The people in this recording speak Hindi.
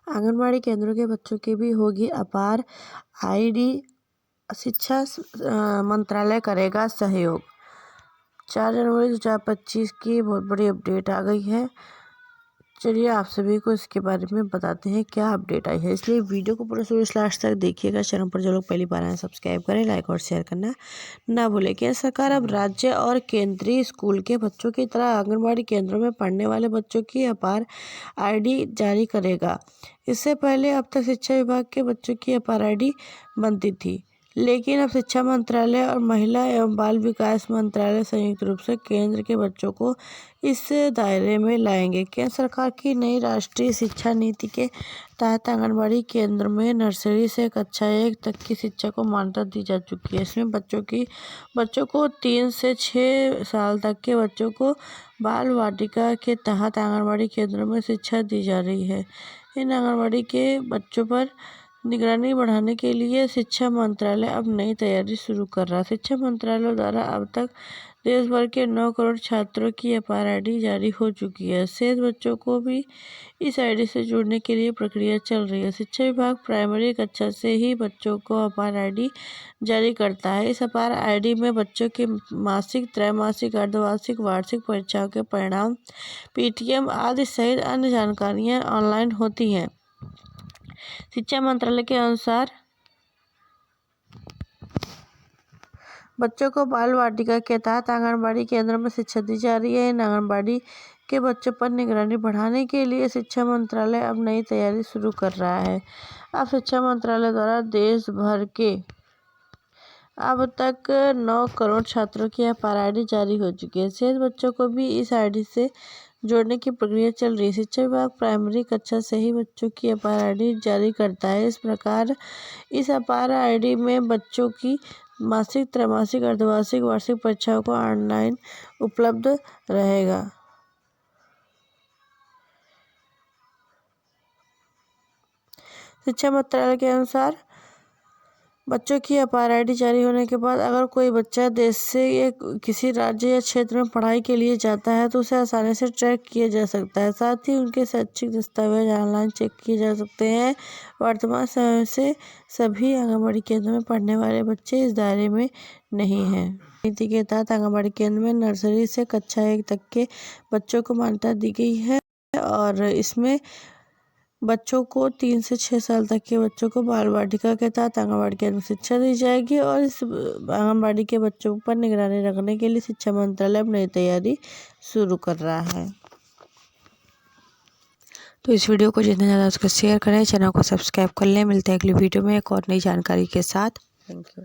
आंगनबाड़ी केंद्रों के बच्चों की भी होगी अपार आईडी, शिक्षा मंत्रालय करेगा सहयोग। 4 जनवरी 2025 की बहुत बड़ी अपडेट आ गई है। चलिए आप सभी को इसके बारे में बताते हैं क्या अपडेट आई है, इसलिए वीडियो को पूरा शुरू से लास्ट तक देखिएगा। चैनल पर जो लोग पहली बार आए सब्सक्राइब करें, लाइक और शेयर करना ना भूलें। केंद्र सरकार अब राज्य और केंद्रीय स्कूल के बच्चों की तरह आंगनबाड़ी केंद्रों में पढ़ने वाले बच्चों की अपार आईडी जारी करेगा। इससे पहले अब तक शिक्षा विभाग के बच्चों की अपार आईडी बनती थी, लेकिन अब शिक्षा मंत्रालय और महिला एवं बाल विकास मंत्रालय संयुक्त रूप से केंद्र के बच्चों को इस दायरे में लाएंगे। केंद्र सरकार की नई राष्ट्रीय शिक्षा नीति के तहत आंगनबाड़ी केंद्र में नर्सरी से कक्षा 1 तक की शिक्षा को मान्यता दी जा चुकी है। इसमें बच्चों को 3 से 6 साल तक के बच्चों को बाल वाटिका के तहत आंगनबाड़ी केंद्रों में शिक्षा दी जा रही है। इन आंगनबाड़ी के बच्चों पर निगरानी बढ़ाने के लिए शिक्षा मंत्रालय अब नई तैयारी शुरू कर रहा है। शिक्षा मंत्रालय द्वारा अब तक देश भर के 9 करोड़ छात्रों की अपार आईडी जारी हो चुकी है। शेष बच्चों को भी इस आईडी से जोड़ने के लिए प्रक्रिया चल रही है। शिक्षा विभाग प्राइमरी कक्षा से ही बच्चों को अपार आईडी जारी करता है। इस अपार आईडी में बच्चों के मासिक, त्रैमासिक, अर्धवार्षिक, वार्षिक परीक्षाओं के परिणाम, पीटीएम आदि सहित अन्य जानकारियाँ ऑनलाइन होती हैं। शिक्षा मंत्रालय के अनुसार बच्चों को बाल वाटिका के तहत आंगनबाड़ी केंद्र में शिक्षा दी जा रही है। इन आंगनबाड़ी के बच्चों पर निगरानी बढ़ाने के लिए शिक्षा मंत्रालय अब नई तैयारी शुरू कर रहा है। अब शिक्षा मंत्रालय द्वारा देश भर के अब तक 9 करोड़ छात्रों की अपार आईडी जारी हो चुकी है। शेष बच्चों को भी इस आईडी से जोड़ने की प्रक्रिया चल रही है। शिक्षा विभाग प्राइमरी कक्षा से ही बच्चों की अपार आईडी जारी करता है। इस प्रकार इस अपार आईडी में बच्चों की मासिक, त्रैमासिक, अर्धवार्षिक, वार्षिक परीक्षाओं को ऑनलाइन उपलब्ध रहेगा। शिक्षा मंत्रालय के अनुसार बच्चों की अपार आईडी जारी होने के बाद अगर कोई बच्चा देश से या किसी राज्य या क्षेत्र में पढ़ाई के लिए जाता है तो उसे आसानी से ट्रैक किया जा सकता है। साथ ही उनके शैक्षिक दस्तावेज ऑनलाइन चेक किए जा सकते हैं। वर्तमान समय से सभी आंगनबाड़ी केंद्रों में पढ़ने वाले बच्चे इस दायरे में नहीं हैं। नीति के तहत आंगनबाड़ी केंद्र में नर्सरी से कक्षा 1 तक के बच्चों को मान्यता दी गई है और इसमें बच्चों को 3 से 6 साल तक के बच्चों को बाल वाटिका के तहत आंगनबाड़ी केंद्र में शिक्षा दी जाएगी और इस आंगनबाड़ी के बच्चों पर निगरानी रखने के लिए शिक्षा मंत्रालय अब नई तैयारी शुरू कर रहा है। तो इस वीडियो को जितना ज़्यादा उसको शेयर करें, चैनल को सब्सक्राइब कर लें। मिलते हैं अगली वीडियो में एक और नई जानकारी के साथ। Thank you.